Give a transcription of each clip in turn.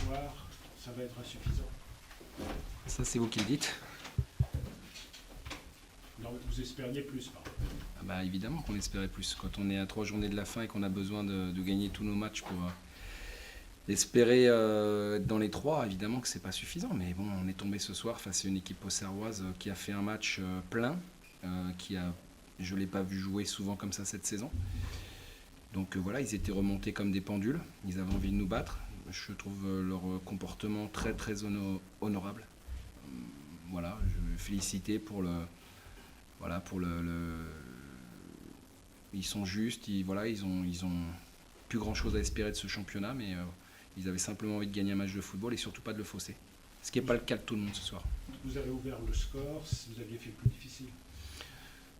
soir, ça va être insuffisant? Ça, c'est vous qui le dites. Non, vous espériez plus, pardon. Ah bah, évidemment qu'on espérait plus. Quand on est à 3 journées de la fin et qu'on a besoin de gagner tous nos matchs pour espérer être dans les 3, évidemment que c'est pas suffisant. Mais bon, on est tombé ce soir face à une équipe auxerroise qui a fait un match plein, je ne l'ai pas vu jouer souvent comme ça cette saison. Donc voilà, ils étaient remontés comme des pendules. Ils avaient envie de nous battre. Je trouve leur comportement très très honorable. Voilà, je veux féliciter pour le... Voilà, pour ils sont justes, ils ont plus grand chose à espérer de ce championnat, mais ils avaient simplement envie de gagner un match de football et surtout pas de le fausser. Ce qui n'est pas le cas de tout le monde ce soir. Vous avez ouvert le score, vous aviez fait plus difficile.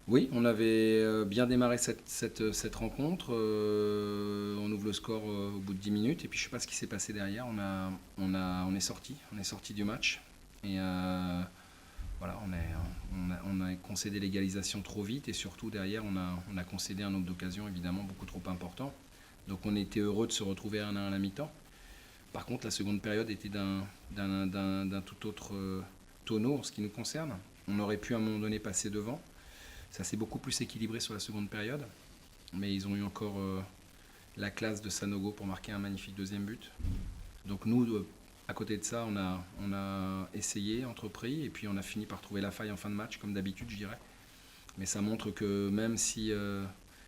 Oui, on avait bien démarré cette rencontre. On ouvre le score au bout de 10 minutes. Et puis je ne sais pas ce qui s'est passé derrière. On est sorti du match. Et voilà, on a concédé l'égalisation trop vite. Et surtout derrière, on a concédé un nombre d'occasions évidemment beaucoup trop important. Donc on était heureux de se retrouver 1-1 à la mi-temps. Par contre, la seconde période était d'un tout autre tonneau en ce qui nous concerne. On aurait pu à un moment donné passer devant. Ça s'est beaucoup plus équilibré sur la seconde période, mais ils ont eu encore la classe de Sanogo pour marquer un magnifique deuxième but. Donc nous, à côté de ça, on a essayé, entrepris, et puis on a fini par trouver la faille en fin de match, comme d'habitude, je dirais. Mais ça montre que même si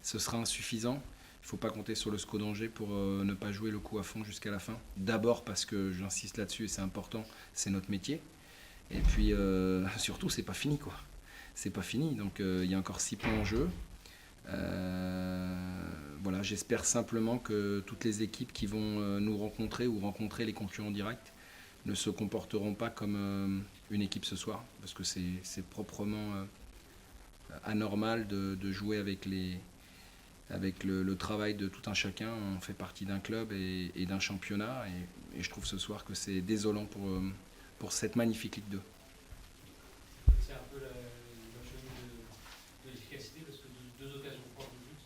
ce sera insuffisant, il ne faut pas compter sur le SCO d'Angers pour ne pas jouer le coup à fond jusqu'à la fin. D'abord parce que, j'insiste là-dessus, et c'est important, c'est notre métier. Et puis surtout, c'est pas fini, quoi. C'est pas fini, donc il y a encore 6 points en jeu. Voilà, j'espère simplement que toutes les équipes qui vont nous rencontrer ou rencontrer les concurrents directs ne se comporteront pas comme une équipe ce soir, parce que c'est proprement anormal de jouer avec le travail de tout un chacun. On fait partie d'un club et d'un championnat, et je trouve ce soir que c'est désolant pour cette magnifique Ligue 2. C'est un peu de l'efficacité parce que deux occasions fortes de but.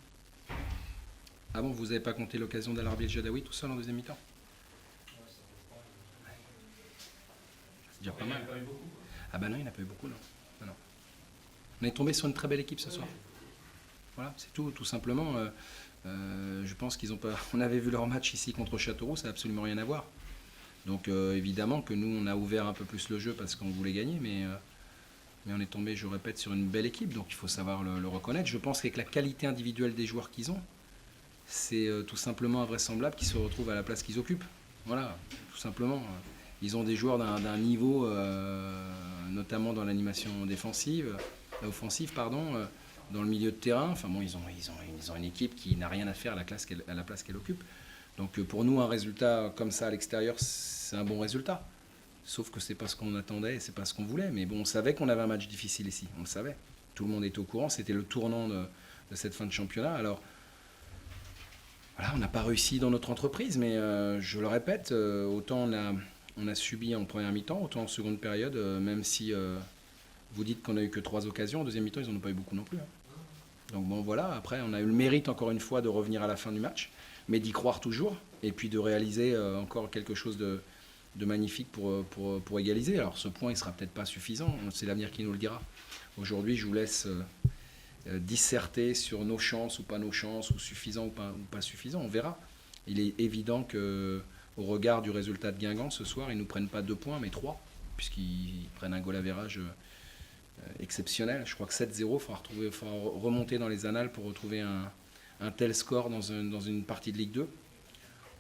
Ah bon, vous n'avez pas compté l'occasion d'Al-Arbi El Jadaoui tout seul en deuxième mi-temps? C'est déjà pas mal. Il n'y en a pas eu beaucoup. Ah bah non, il n'y en a pas eu beaucoup, non. Non. On est tombé sur une très belle équipe ce soir. Voilà, c'est tout simplement. Je pense qu'ils ont pas. On avait vu leur match ici contre Châteauroux, ça n'a absolument rien à voir. Donc évidemment que nous, on a ouvert un peu plus le jeu parce qu'on voulait gagner, mais on est tombé, je répète, sur une belle équipe, donc il faut savoir le reconnaître. Je pense qu'avec la qualité individuelle des joueurs qu'ils ont, c'est tout simplement invraisemblable qu'ils se retrouvent à la place qu'ils occupent. Voilà, tout simplement. Ils ont des joueurs d'un niveau, notamment dans l'animation offensive, dans le milieu de terrain. Enfin bon, ils ont une équipe qui n'a rien à faire à la place qu'elle occupe. Donc pour nous, un résultat comme ça à l'extérieur, c'est un bon résultat. Sauf que c'est pas ce qu'on attendait, c'est pas ce qu'on voulait. Mais bon, on savait qu'on avait un match difficile ici, on le savait. Tout le monde était au courant, c'était le tournant de cette fin de championnat. Alors voilà, on n'a pas réussi dans notre entreprise, mais je le répète, autant on a subi en première mi-temps, autant en seconde période, même si vous dites qu'on a eu que 3 occasions, en deuxième mi-temps, ils n'en ont pas eu beaucoup non plus. Donc bon, voilà, après, on a eu le mérite, encore une fois, de revenir à la fin du match, mais d'y croire toujours, et puis de réaliser encore quelque chose de magnifique pour égaliser. Alors ce point, il ne sera peut-être pas suffisant, c'est l'avenir qui nous le dira. Aujourd'hui, je vous laisse disserter sur nos chances ou pas nos chances, ou suffisant ou pas suffisant, on verra. Il est évident qu'au regard du résultat de Guingamp ce soir, ils ne nous prennent pas 2 points, mais 3, puisqu'ils prennent un goal average exceptionnel. Je crois que 7-0, il faudra remonter dans les annales pour retrouver un tel score dans une partie de Ligue 2.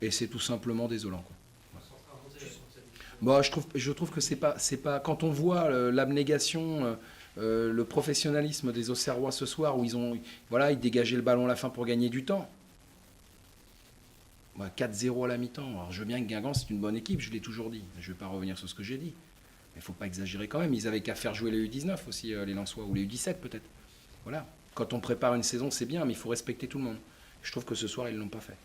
Et c'est tout simplement désolant, quoi. Bon, je trouve que c'est pas quand on voit l'abnégation, le professionnalisme des Auxerrois ce soir, où ils dégageaient le ballon à la fin pour gagner du temps. 4-0 à la mi-temps. Alors je veux bien que Guingamp, c'est une bonne équipe, je l'ai toujours dit. Je ne vais pas revenir sur ce que j'ai dit. Mais il ne faut pas exagérer quand même. Ils avaient qu'à faire jouer les U19 aussi, les Lensois, ou les U17 peut-être. Voilà. Quand on prépare une saison, c'est bien, mais il faut respecter tout le monde. Je trouve que ce soir, ils ne l'ont pas fait.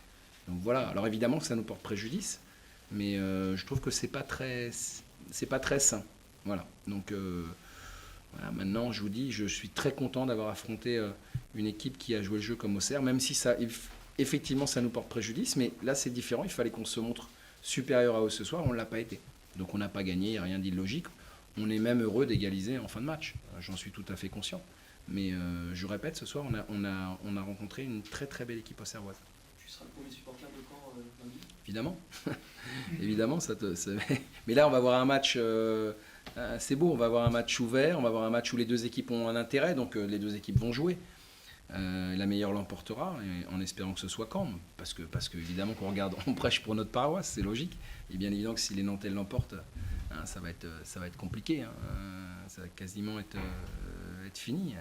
Donc voilà. Alors évidemment que ça nous porte préjudice, mais je trouve que c'est pas très sain. Voilà. Donc voilà. Maintenant, je vous dis, je suis très content d'avoir affronté une équipe qui a joué le jeu comme Auxerre, même si ça, effectivement, ça nous porte préjudice. Mais là, c'est différent. Il fallait qu'on se montre supérieur à eux ce soir, on ne l'a pas été. Donc on n'a pas gagné, il n'y a rien d'illogique. On est même heureux d'égaliser en fin de match. J'en suis tout à fait conscient. Mais je répète, ce soir, on a rencontré une très très belle équipe auxerroise. Tu seras le premier supporter de Caen lundi. Évidemment. Évidemment, mais là, on va avoir un match. C'est beau, on va avoir un match ouvert, on va avoir un match où les deux équipes ont un intérêt, donc les deux équipes vont jouer. La meilleure l'emportera, en espérant que ce soit Caen, parce que évidemment qu'on regarde, on prêche pour notre paroisse, c'est logique. Et bien évidemment que si les Nantais l'emportent, ça va être compliqué, ça va quasiment être fini,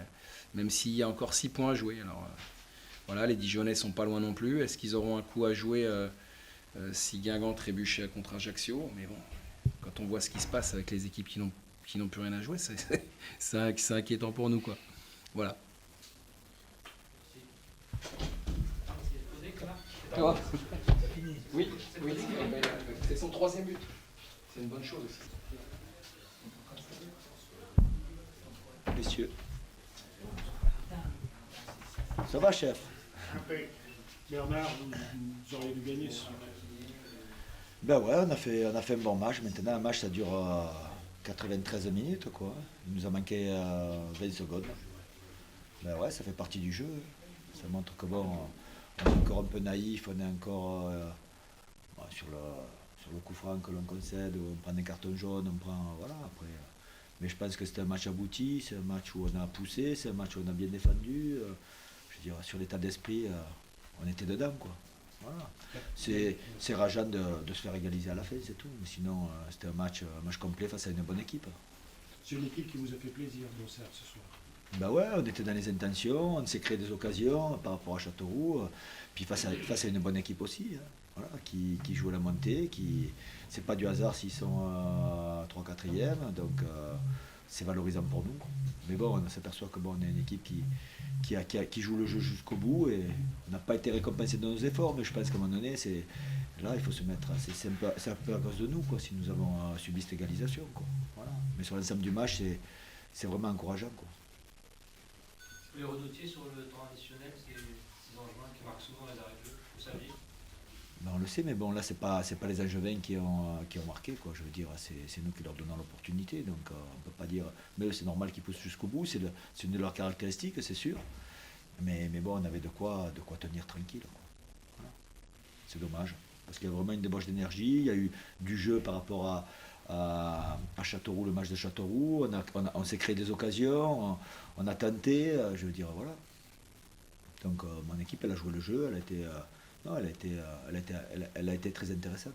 même s'il y a encore 6 points à jouer. Alors voilà, les Dijonais sont pas loin non plus. Est-ce qu'ils auront un coup à jouer si Guingamp trébuchait contre Ajaccio? Mais bon, quand on voit ce qui se passe avec les équipes qui n'ont plus rien à jouer, c'est inquiétant pour nous, quoi. Voilà. Oui, c'est son 3e but. C'est une bonne chose aussi. Messieurs. Ça va, chef? Bernard, vous auriez dû gagner ce soir. Ben ouais, on a fait un bon match. Maintenant, un match, ça dure 93 minutes, quoi. Il nous a manqué 20 secondes. Ben ouais, ça fait partie du jeu. Ça montre que bon, on est encore un peu naïf, on est encore sur le coup franc que l'on concède, on prend des cartons jaunes, on prend. Voilà, après. Mais je pense que c'était un match abouti, c'est un match où on a poussé, c'est un match où on a bien défendu. Je veux dire, sur l'état d'esprit, on était dedans, quoi. Voilà. C'est rageant de se faire égaliser à la fin, c'est tout. Mais sinon, c'était un match complet face à une bonne équipe. C'est une équipe qui vous a fait plaisir, Auxerre, ce soir. Ben ouais, on était dans les intentions, on s'est créé des occasions par rapport à Châteauroux, puis face à une bonne équipe aussi, hein, voilà, qui joue à la montée, c'est pas du hasard s'ils sont 3-4e, donc c'est valorisant pour nous. Mais bon, on s'aperçoit que bon, on est une équipe qui joue le jeu jusqu'au bout et on n'a pas été récompensé de nos efforts, mais je pense qu'à un moment donné, là il faut se mettre, c'est un peu à cause de nous, quoi, si nous avons subi cette égalisation, quoi. Voilà. Mais sur l'ensemble du match, c'est vraiment encourageant, quoi. Les redoutiers sur le temps additionnel, c'est ces Angevins qui marquent souvent les arrêts de jeu, vous saviez? Ben on le sait, mais bon, là, c'est pas les Angevins qui ont marqué, quoi. Je veux dire, c'est nous qui leur donnons l'opportunité, donc on peut pas dire. Mais eux, c'est normal qu'ils poussent jusqu'au bout, c'est une de leurs caractéristiques, c'est sûr. Mais bon, on avait de quoi tenir tranquille, quoi. Voilà. C'est dommage, parce qu'il y a vraiment une débauche d'énergie, il y a eu du jeu par rapport à Châteauroux, le match de Châteauroux, on s'est créé des occasions, on a tenté, je veux dire, voilà. Donc mon équipe, elle a joué le jeu, elle a été très intéressante.